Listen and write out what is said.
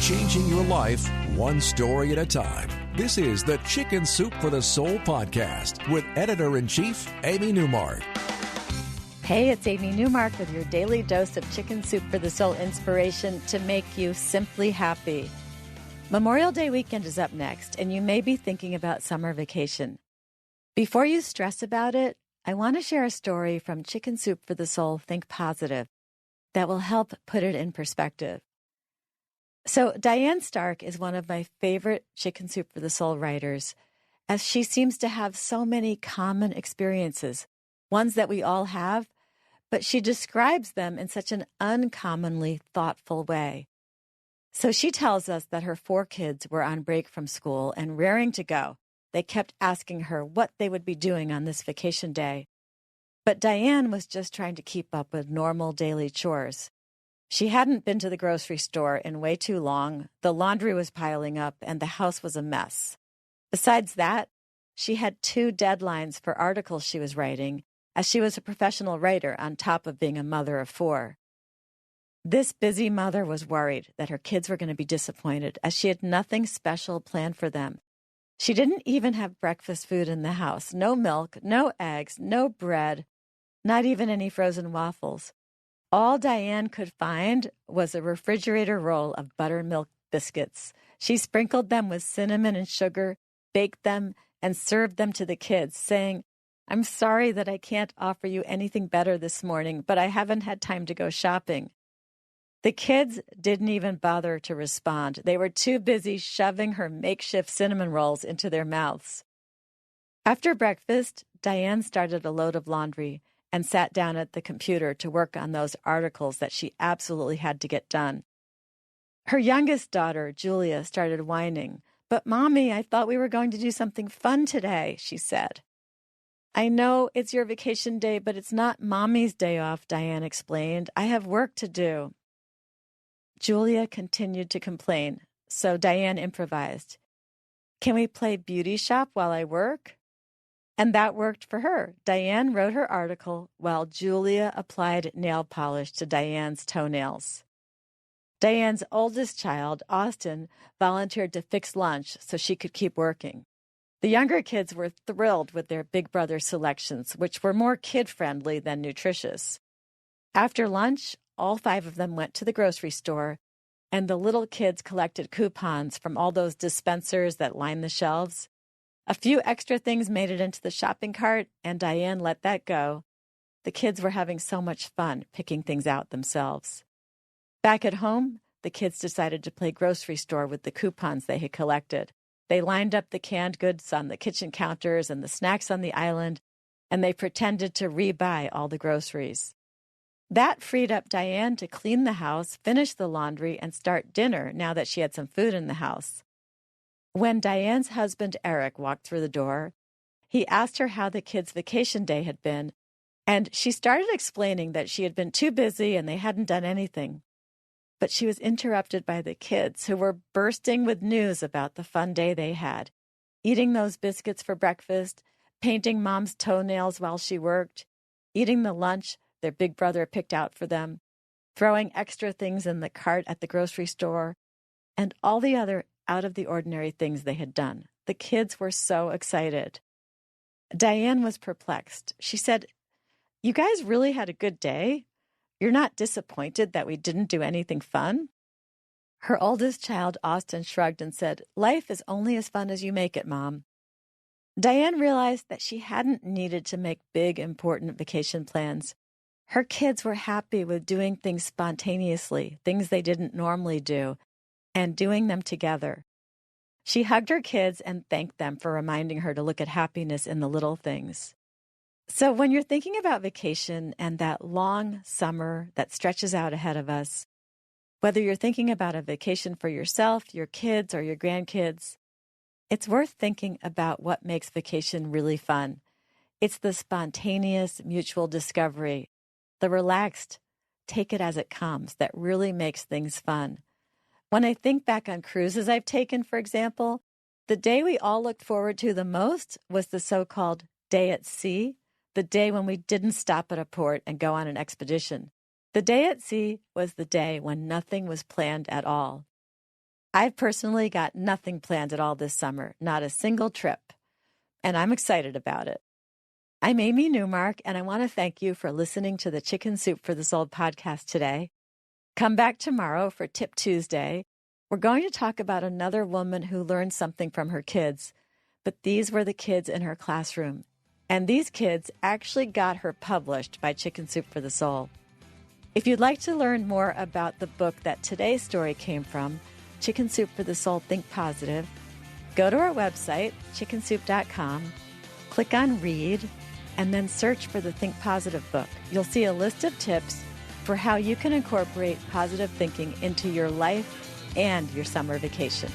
changing your life one story at a time. This is the Chicken Soup for the Soul podcast with Editor-in-Chief Amy Newmark. Hey, it's Amy Newmark with your daily dose of Chicken Soup for the Soul inspiration to make you simply happy. Memorial Day weekend is up next, and you may be thinking about summer vacation. Before you stress about it, I want to share a story from Chicken Soup for the Soul Think Positive that will help put it in perspective. So Diane Stark is one of my favorite Chicken Soup for the Soul writers, as she seems to have so many common experiences, ones that we all have, but she describes them in such an uncommonly thoughtful way. So she tells us that her 4 kids were on break from school and raring to go. They kept asking her what they would be doing on this vacation day. But Diane was just trying to keep up with normal daily chores. She hadn't been to the grocery store in way too long, the laundry was piling up, and the house was a mess. Besides that, she had 2 deadlines for articles she was writing, as she was a professional writer on top of being a mother of 4. This busy mother was worried that her kids were going to be disappointed, as she had nothing special planned for them. She didn't even have breakfast food in the house. No milk, no eggs, no bread, not even any frozen waffles. All Diane could find was a refrigerator roll of buttermilk biscuits. She sprinkled them with cinnamon and sugar, baked them, and served them to the kids, saying, "I'm sorry that I can't offer you anything better this morning, but I haven't had time to go shopping." The kids didn't even bother to respond. They were too busy shoving her makeshift cinnamon rolls into their mouths. After breakfast, Diane started a load of laundry and sat down at the computer to work on those articles that she absolutely had to get done. Her youngest daughter, Julia, started whining. "But Mommy, I thought we were going to do something fun today," she said. "I know it's your vacation day, but it's not Mommy's day off," Diane explained. "I have work to do." Julia continued to complain, so Diane improvised. "Can we play beauty shop while I work?" And that worked for her. Diane wrote her article while Julia applied nail polish to Diane's toenails. Diane's oldest child, Austin, volunteered to fix lunch so she could keep working. The younger kids were thrilled with their Big Brother selections, which were more kid-friendly than nutritious. After lunch, all 5 of them went to the grocery store, and the little kids collected coupons from all those dispensers that line the shelves. A few extra things made it into the shopping cart, and Diane let that go. The kids were having so much fun picking things out themselves. Back at home, the kids decided to play grocery store with the coupons they had collected. They lined up the canned goods on the kitchen counters and the snacks on the island, and they pretended to rebuy all the groceries. That freed up Diane to clean the house, finish the laundry, and start dinner now that she had some food in the house. When Diane's husband, Eric, walked through the door, he asked her how the kids' vacation day had been, and she started explaining that she had been too busy and they hadn't done anything. But she was interrupted by the kids, who were bursting with news about the fun day they had, eating those biscuits for breakfast, painting Mom's toenails while she worked, eating the lunch their big brother picked out for them, throwing extra things in the cart at the grocery store, and all the other out-of-the-ordinary things they had done. The kids were so excited. Diane was perplexed. She said, "You guys really had a good day? You're not disappointed that we didn't do anything fun?" Her oldest child, Austin, shrugged and said, "Life is only as fun as you make it, Mom." Diane realized that she hadn't needed to make big, important vacation plans. Her kids were happy with doing things spontaneously, things they didn't normally do, and doing them together. She hugged her kids and thanked them for reminding her to look at happiness in the little things. So when you're thinking about vacation and that long summer that stretches out ahead of us, whether you're thinking about a vacation for yourself, your kids, or your grandkids, it's worth thinking about what makes vacation really fun. It's the spontaneous mutual discovery, the relaxed, take it as it comes, that really makes things fun. When I think back on cruises I've taken, for example, the day we all looked forward to the most was the so-called day at sea, the day when we didn't stop at a port and go on an expedition. The day at sea was the day when nothing was planned at all. I've personally got nothing planned at all this summer, not a single trip, and I'm excited about it. I'm Amy Newmark, and I want to thank you for listening to the Chicken Soup for the Soul podcast today. Come back tomorrow for Tip Tuesday. We're going to talk about another woman who learned something from her kids, but these were the kids in her classroom. And these kids actually got her published by Chicken Soup for the Soul. If you'd like to learn more about the book that today's story came from, Chicken Soup for the Soul Think Positive, go to our website, chickensoup.com, click on Read, and then search for the Think Positive book. You'll see a list of tips for how you can incorporate positive thinking into your life and your summer vacation.